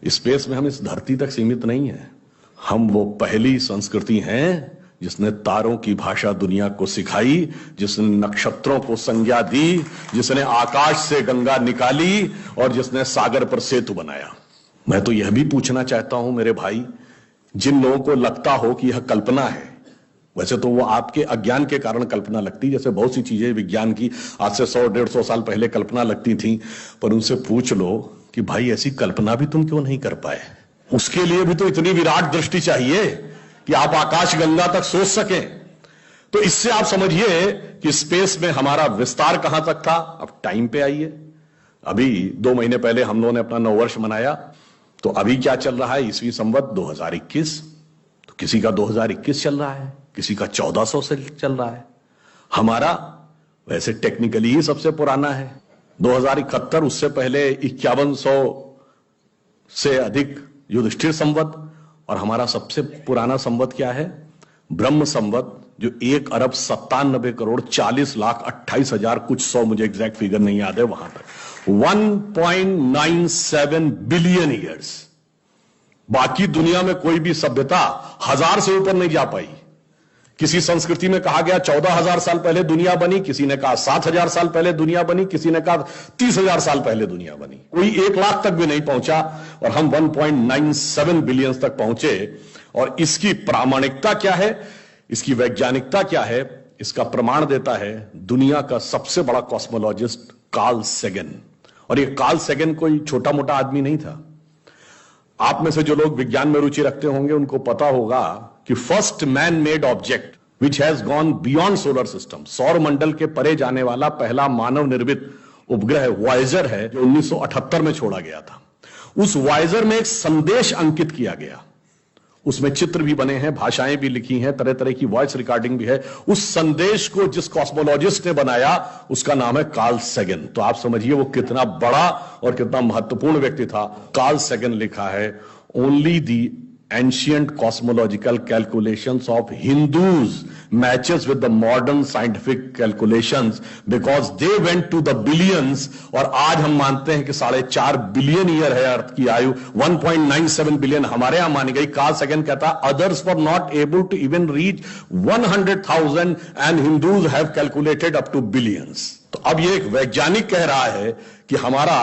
Space में हम इस धरती तक सीमित नहीं है। हम वो पहली संस्कृति हैं जिसने तारों की भाषा दुनिया को सिखाई, जिसने नक्षत्रों को संज्ञा दी, जिसने आकाश से गंगा निकाली और जिसने सागर पर सेतु बनाया। मैं तो यह भी पूछना चाहता हूं मेरे भाई, जिन लोगों को लगता हो कि यह कल्पना है, वैसे तो वो आपके अज्ञान के कारण कल्पना लगती, जैसे बहुत सी चीजें विज्ञान की आज से 100-150 साल पहले कल्पना लगती थी, पर उनसे पूछ लो कि भाई ऐसी कल्पना भी तुम क्यों नहीं कर पाए। उसके लिए भी तो इतनी विराट दृष्टि चाहिए कि आप आकाश गंगा तक सोच सकें। तो इससे आप समझिए कि स्पेस में हमारा विस्तार कहां तक था। अब टाइम पे आइए, अभी 2 महीने पहले हम लोगों ने अपना नववर्ष मनाया, तो अभी क्या चल रहा है, ईस्वी संवत 2021। तो किसी का 2021 चल रहा है, किसी का 1400 से चल रहा है। हमारा वैसे टेक्निकली ही सबसे पुराना है 2071, उससे पहले 5100 से अधिक युधिष्ठिर संवत, और हमारा सबसे पुराना संवत क्या है, ब्रह्म संवत, जो 1,97,40,28,000 कुछ 100, मुझे एग्जैक्ट फिगर नहीं याद है, वहां तक 1.97 बिलियन ईयर्स। बाकी दुनिया में कोई भी सभ्यता 1000 से ऊपर नहीं जा पाई। किसी संस्कृति में कहा गया 14,000 साल पहले दुनिया बनी, किसी ने कहा 7,000 साल पहले दुनिया बनी, किसी ने कहा 30,000 साल पहले दुनिया बनी। कोई 1 लाख तक भी नहीं पहुंचा और हम 1.97 बिलियन तक पहुंचे। और इसकी प्रामाणिकता क्या है, इसकी वैज्ञानिकता क्या है, इसका प्रमाण देता है दुनिया का सबसे बड़ा कॉस्मोलॉजिस्ट कार्ल सेगन। और ये कार्ल सेगन कोई छोटा मोटा आदमी नहीं था। आप में से जो लोग विज्ञान में रुचि रखते होंगे उनको पता होगा कि first man made object which has gone beyond solar system, सौर मंडल के परे जाने वाला पहला मानव निर्मित उपग्रह वॉयेजर है, जो 1978 में छोड़ा गया था। उस वॉयेजर में एक संदेश अंकित किया गया, उसमें चित्र भी बने हैं, भाषाएं भी लिखी हैं, तरह तरह की वॉइस रिकॉर्डिंग भी है। उस संदेश को जिस कॉस्मोलॉजिस्ट ने बनाया उसका नाम है कार्ल सेगन। तो आप समझिए वो कितना बड़ा और कितना महत्वपूर्ण व्यक्ति था। कार्ल सेगन लिखा है, only the ancient cosmological calculations of Hindus matches with the modern scientific calculations because they went to the billions। और आज हम मानते हैं कि 4.5 बिलियन ईयर है अर्थ की आयु, 1.97 बिलियन हमारे यहां मानी गई। कार्ल सेगन कहता है others were not able to even reach 100,000 and Hindus have calculated up to billions। तो अब ये एक वैज्ञानिक कह रहा है कि हमारा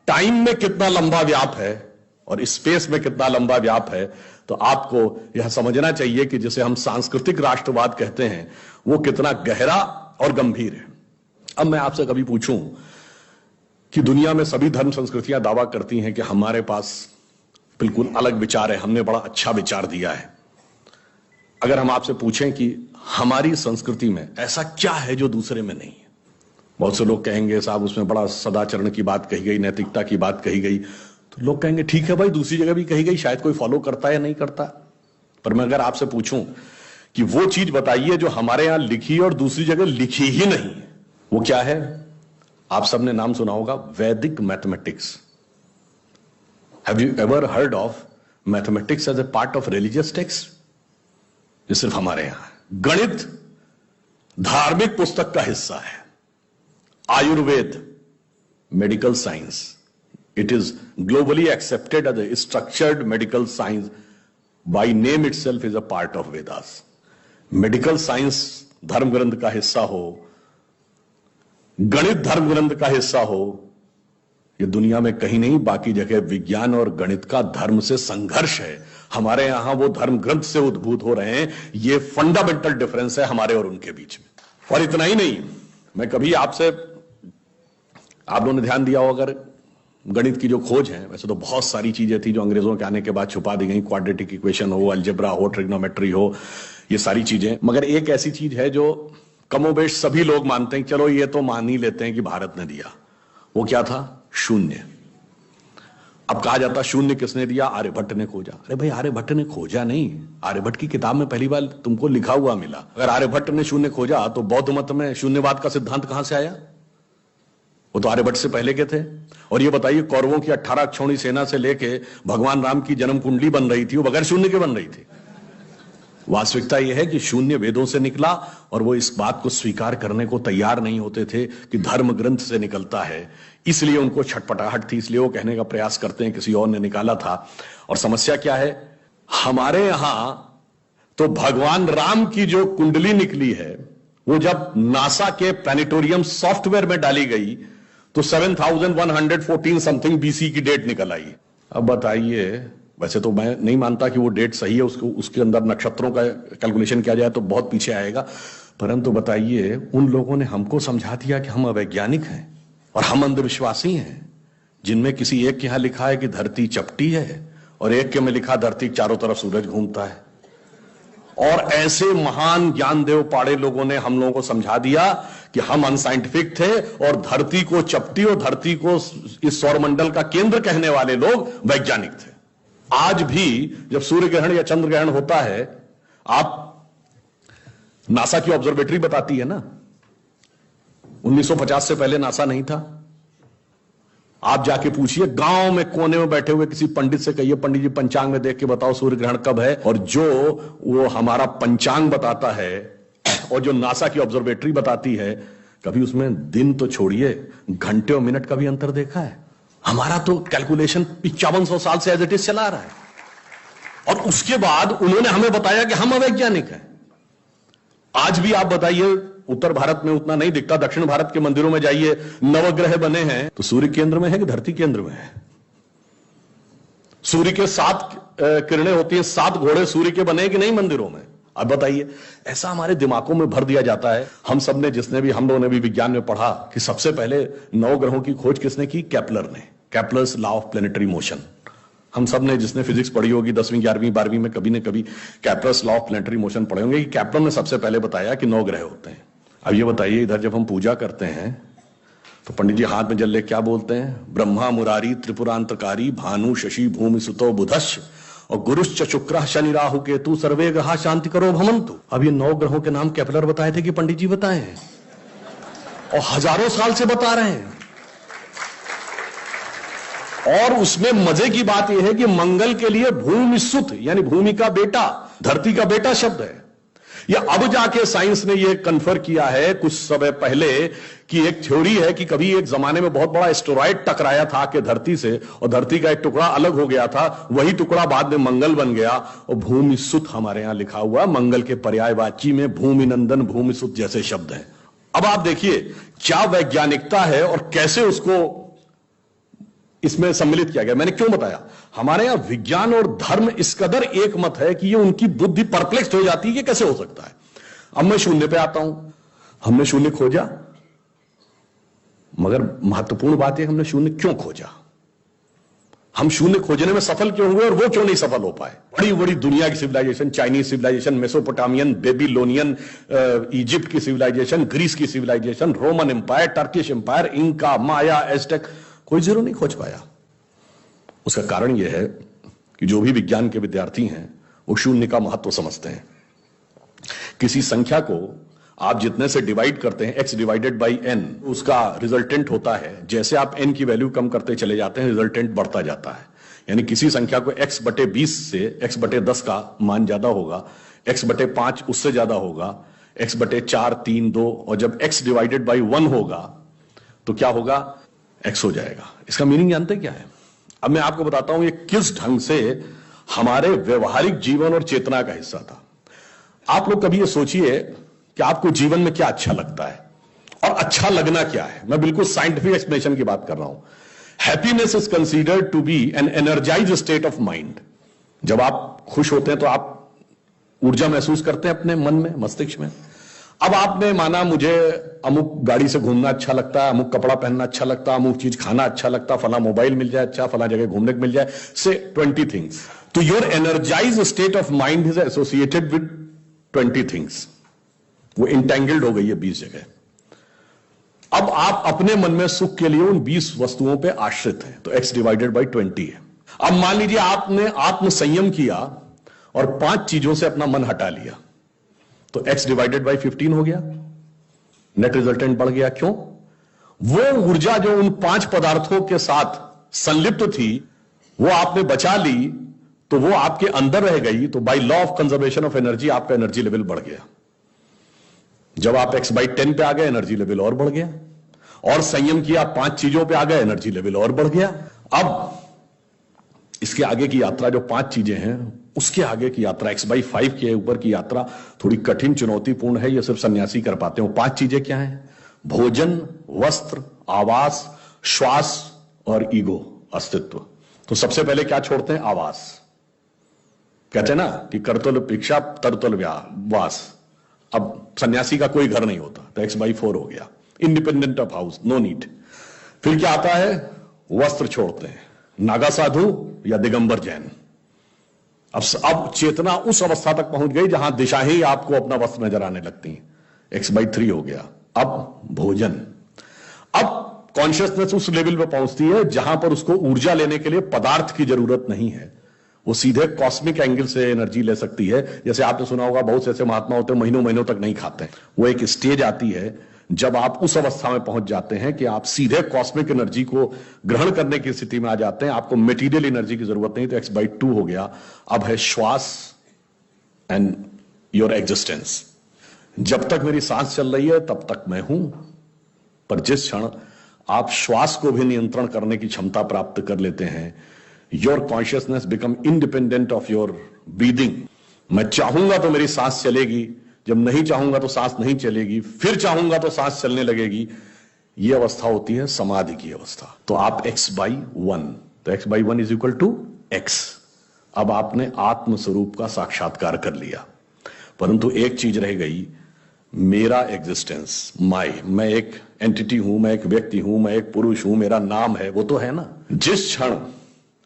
टाइम में कितना लंबा व्याप है और स्पेस में कितना लंबा व्याप है। तो आपको यह समझना चाहिए कि जिसे हम सांस्कृतिक राष्ट्रवाद कहते हैं वो कितना गहरा और गंभीर है। अब मैं आपसे कभी पूछूं कि दुनिया में सभी धर्म संस्कृतियां दावा करती हैं कि हमारे पास बिल्कुल अलग विचार है, हमने बड़ा अच्छा विचार दिया है। अगर हम आपसे पूछें कि हमारी संस्कृति में ऐसा क्या है जो दूसरे में नहीं है, बहुत से लोग कहेंगे साहब उसमें बड़ा सदाचरण की बात कही गई, नैतिकता की बात कही गई। तो लोग कहेंगे ठीक है भाई, दूसरी जगह भी कही गई, शायद कोई फॉलो करता है या नहीं करता। पर मैं अगर आपसे पूछूं कि वो चीज बताइए जो हमारे यहां लिखी और दूसरी जगह लिखी ही नहीं, वो क्या है? आप सबने नाम सुना होगा, Vedic mathematics. Have you ever heard of mathematics as a part of religious text? ये सिर्फ हमारे यहां है। गणित धार्मिक पुस्तक का हिस्सा है। Ayurveda medical science, it is globally accepted as a structured medical science, by name itself is a part of Vedas। Medical science धर्म ग्रंथ का हिस्सा हो, गणित धर्म ग्रंथ का हिस्सा हो, ये दुनिया में कहीं नहीं। बाकी जगह विज्ञान और गणित का धर्म से संघर्ष है, हमारे यहां वो धर्म ग्रंथ से उद्भूत हो रहे हैं। ये फंडामेंटल डिफरेंस है हमारे और उनके बीच में। और इतना ही नहीं, मैं कभी आपसे, आप लोगों ने ध्यान दिया हो अगर गणित की जो खोज है, वैसे तो बहुत सारी चीजें थी जो अंग्रेजों के आने के बाद छुपा दी गई, क्वाड्रेटिक इक्वेशन हो, अलजेब्रा हो, ट्रिग्नोमेट्री हो, ये सारी चीजें। मगर एक ऐसी चीज है जो कमोबेश सभी लोग मानते हैं, चलो ये तो मान ही लेते हैं कि भारत ने दिया। वो क्या था? शून्य। अब कहा जाता शून्य किसने दिया? आर्यभट्ट ने खोजा। अरे भाई आर्यभट्ट ने खोजा नहीं, आर्यभट्ट की किताब में पहली बार तुमको लिखा हुआ मिला। अगर आर्यभट्ट ने शून्य खोजा तो बौद्ध मत में शून्यवाद का सिद्धांत कहां से आया? वो तो आर्यभट्ट से पहले के थे। और ये बताइए कौरवों की 18 अक्षौणी सेना से लेके भगवान राम की जन्म कुंडली बन रही थी, वो बगैर शून्य के बन रही थी। वास्तविकता यह है कि शून्य वेदों से निकला और वो इस बात को स्वीकार करने को तैयार नहीं होते थे कि धर्म ग्रंथ से निकलता है, इसलिए उनको छटपटाहट थी, इसलिए वो कहने का प्रयास करते हैं किसी और ने निकाला था। और समस्या क्या है, हमारे यहां तो भगवान राम की जो कुंडली निकली है वो जब नासा के प्लैनेटोरियम सॉफ्टवेयर में डाली गई तो 7114 समथिंग बीसी की डेट निकल आई। अब बताइए, वैसे तो मैं नहीं मानता कि वो डेट सही है, उसके अंदर नक्षत्रों का कैलकुलेशन किया जाए तो बहुत पीछे आएगा, परंतु बताइए उन लोगों ने हमको समझा दिया कि हम अवैज्ञानिक हैं और हम अंधविश्वासी हैं, जिनमें किसी एक के यहां लिखा है कि धरती चपटी है और एक के में लिखा धरती के चारों तरफ सूरज घूमता है। और ऐसे महान ज्ञानदेव पाड़े लोगों ने हम लोगों को समझा दिया कि हम अनसाइंटिफिक थे और धरती को चपटी और धरती को इस सौरमंडल का केंद्र कहने वाले लोग वैज्ञानिक थे। आज भी जब सूर्य ग्रहण या चंद्र ग्रहण होता है, आप नासा की ऑब्जर्वेटरी बताती है ना, 1950 से पहले नासा नहीं था। आप जाके पूछिए, गांव में कोने में बैठे हुए किसी पंडित से कहिए, पंडित जी पंचांग में देख के बताओ सूर्य ग्रहण कब है, और जो वो हमारा पंचांग बताता है और जो नासा की ऑब्जर्वेटरी बताती है, कभी उसमें दिन तो छोड़िए घंटे और मिनट का भी अंतर देखा है? हमारा तो कैलकुलेशन 5500 साल से एज इट इज चला रहा है, और उसके बाद उन्होंने हमें बताया कि हम अवैज्ञानिक हैं। आज भी आप बताइए, उत्तर भारत में उतना नहीं दिखता, दक्षिण भारत के मंदिरों में जाइए, नवग्रह बने हैं तो सूर्य केंद्र में है कि धरती केंद्र में है? सूर्य के 7 किरणें होती हैं, 7 घोड़े सूर्य के बने कि नहीं मंदिरों में? अब बताइए, ऐसा हमारे दिमागों में भर दिया जाता है। हम सब ने, हम लोगों ने भी विज्ञान में पढ़ा कि सबसे पहले 9 ग्रहों की खोज किसने की? केपलर ने, Kepler's law of planetary motion. हम सब ने, जिसने फिजिक्स पढ़ी होगी 10वीं 11वीं 12वीं में, कभी न कभी Kepler's law of planetary motion पढ़े होंगे कि केपलर ने सबसे पहले बताया कि 9 ग्रह होते हैं। अब ये बताइए, इधर जब हम पूजा करते हैं तो पंडित जी हाथ में जल ले क्या बोलते हैं? ब्रह्मा मुरारी त्रिपुरांतकारी भानु शशि भूमि सुतो बुधश्च और गुरुश्च शुक्र शनि राहु केतु सर्वे ग्रहा शांति करो भवन्तु। अब ये 9 ग्रहों के नाम केपलर बताए थे कि पंडित जी बताए हैं, और हजारों साल से बता रहे हैं। और उसमें मजे की बात यह है कि मंगल के लिए भूमि सुत यानी भूमि का बेटा, धरती का बेटा शब्द है। या अब जाके साइंस ने यह कन्फर्म किया है कुछ समय पहले कि एक थ्योरी है कि कभी एक जमाने में बहुत बड़ा एस्टेरॉयड टकराया था कि धरती से, और धरती का एक टुकड़ा अलग हो गया था, वही टुकड़ा बाद में मंगल बन गया, और भूमि सुत हमारे यहां लिखा हुआ, मंगल के पर्यायवाची में भूमि नंदन भूमि सुत जैसे शब्द हैं। अब आप देखिए क्या वैज्ञानिकता है और कैसे उसको इसमें सम्मिलित किया गया। मैंने क्यों बताया, हमारे यहां विज्ञान और धर्म इस कदर एक मत है कि ये उनकी बुद्धि परप्लेक्स हो जाती है कि कैसे हो सकता है। अब मैं शून्य पे आता हूं, हमने शून्य खोजा, मगर महत्वपूर्ण बात है हमने शून्य क्यों खोजा, हम शून्य खोजने में सफल क्यों हुए और वो क्यों नहीं सफल हो पाए। बड़ी बड़ी दुनिया की civilisation, Chinese civilisation, Mesopotamian, Babylonian, Egypt की सिविलाइजेशन, ग्रीस की civilisation, Roman empire, Turkish empire, Inca, Maya, Aztec, कोई जीरो नहीं खोज पाया। उसका कारण यह है कि जो भी विज्ञान के विद्यार्थी हैं वो शून्य का महत्व समझते हैं। किसी संख्या को आप जितने से डिवाइड करते हैं, x डिवाइडेड बाई n, उसका रिजल्टेंट होता है। जैसे आप n की वैल्यू कम करते चले जाते हैं, रिजल्टेंट बढ़ता जाता है। यानी किसी संख्या को x बटे 20 से x बटे 10 का मान ज्यादा होगा, x बटे 5 उससे ज्यादा होगा, x बटे 4 3 2, और जब x डिवाइडेड बाई 1 होगा तो क्या होगा? x हो जाएगा। इसका मीनिंग जानते क्या है? अब मैं आपको बताता हूं ये किस ढंग से हमारे व्यवहारिक जीवन और चेतना का हिस्सा था। आप लोग कभी ये सोचिए कि आपको जीवन में क्या अच्छा लगता है और अच्छा लगना क्या है। मैं बिल्कुल साइंटिफिक एक्सप्लेनेशन की बात कर रहा हूं। Happiness is considered to be an energised state of mind. जब आप खुश होते हैं तो आप ऊर्जा महसूस करते हैं अपने मन में, मस्तिष्क में। अब आपने माना मुझे अमुक गाड़ी से घूमना अच्छा लगता है, अमुक कपड़ा पहनना अच्छा लगता है, अमुक चीज खाना अच्छा लगता है, फला मोबाइल मिल जाए अच्छा, फला जगह घूमने को मिल जाए, से 20 थिंग्स। तो your energised state of mind is associated with 20 things. वो इंटेंगल्ड हो गई है 20 जगह। अब आप अपने मन में सुख के लिए उन 20 वस्तुओं पे आश्रित हैं, तो x डिवाइडेड बाई 20 है। अब मान लीजिए आपने आत्म संयम किया और 5 चीजों से अपना मन हटा लिया, तो x डिवाइडेड बाई 15 हो गया, नेट रिजल्टेंट बढ़ गया। क्यों? वो ऊर्जा जो उन 5 पदार्थों के साथ संलिप्त थी वो आपने बचा ली, तो वो आपके अंदर रह गई, तो by law of conservation of energy आपका एनर्जी लेवल बढ़ गया। जब आप x/10 पे आ गए, एनर्जी लेवल और बढ़ गया, और संयम किया 5 चीजों पे आ गए, एनर्जी लेवल और बढ़ गया। अब इसके आगे की यात्रा जो 5 चीजें हैं, उसके आगे की यात्रा x/5 के ऊपर की यात्रा थोड़ी कठिन चुनौतीपूर्ण है, यह सिर्फ सन्यासी कर पाते हो। 5 चीजें क्या हैं? भोजन, वस्त्र, आवास, श्वास और ईगो, अस्तित्व। तो सबसे पहले क्या छोड़ते हैं? आवास। कहते हैं ना कि करतुल भिक्षा तरतुल वास। अब सन्यासी का कोई घर नहीं होता, तो x/4 हो गया, independent of house, no need. फिर क्या आता है? वस्त्र छोड़ते हैं, नागा साधु या दिगंबर जैन। अब चेतना उस अवस्था तक पहुंच गई जहां दिशा ही आपको अपना वस्त्र नजर आने लगती है, x/3 हो गया। अब भोजन, अब कॉन्शियसनेस उस लेवल पे पहुंचती है जहां पर उसको ऊर्जा लेने के लिए पदार्थ की जरूरत नहीं है, वो सीधे कॉस्मिक एंगल से एनर्जी ले सकती है। जैसे आपने सुना होगा, बहुत से ऐसे महात्मा होते हैं महीनों महीनों तक नहीं खाते। वो एक स्टेज आती है जब आप उस अवस्था में पहुंच जाते हैं कि आप सीधे कॉस्मिक एनर्जी को ग्रहण करने की स्थिति में आ जाते हैं, आपको मटेरियल एनर्जी की जरूरत नहीं। तो x/2 हो गया। अब है श्वास एंड योर एग्जिस्टेंस। जब तक मेरी सांस चल रही है तब तक मैं हूं, पर जिस क्षण आप श्वास को भी नियंत्रण करने की क्षमता प्राप्त कर लेते हैं, your consciousness become independent of your breathing. मैं चाहूंगा तो मेरी सांस चलेगी, जब नहीं चाहूंगा तो सांस नहीं चलेगी, फिर चाहूंगा तो सांस चलने लगेगी। यह अवस्था होती है समाधि की अवस्था। तो आप x/1, तो x/1 is equal to x। अब आपने आत्म स्वरूप का साक्षात्कार कर लिया, परंतु एक चीज रह गई, मेरा एग्जिस्टेंस, मैं एक एंटिटी हूं, मैं एक व्यक्ति हूं, मैं एक पुरुष हूं, मेरा नाम है, वो तो है ना। जिस क्षण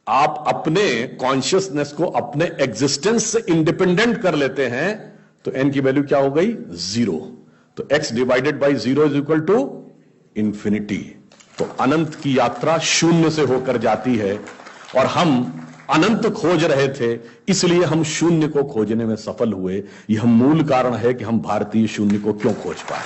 आप अपने कॉन्शियसनेस को अपने एग्जिस्टेंस से इंडिपेंडेंट कर लेते हैं, तो n की वैल्यू क्या हो गई? 0। तो x/0 is equal to infinity. तो अनंत की यात्रा शून्य से होकर जाती है, और हम अनंत खोज रहे थे, इसलिए हम शून्य को खोजने में सफल हुए। यह मूल कारण है कि हम भारतीय शून्य को क्यों खोज पाए।